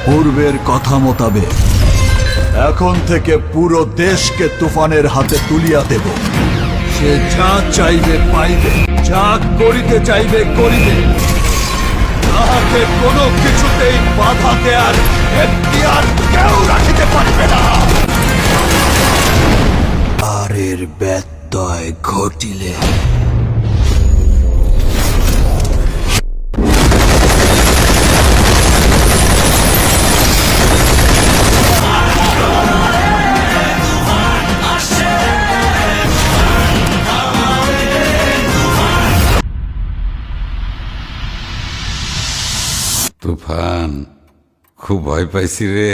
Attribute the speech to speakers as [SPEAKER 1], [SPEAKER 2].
[SPEAKER 1] পূর্বের কথা মোতাবেক এখন থেকে পুরো দেশকে তুফানের হাতে তুলিয়া দেব। সে যা চাইবে পাইবে, যা করিতে চাইবে করিবে। তাহাকে কোনো কিছুতেই বাধা দেয়ার এখতিয়ার কেউ রাখিতে পারবে না। আর এর ব্যত্যয় ঘটিলে
[SPEAKER 2] তুফান, খুব ভয় পাইছি রে।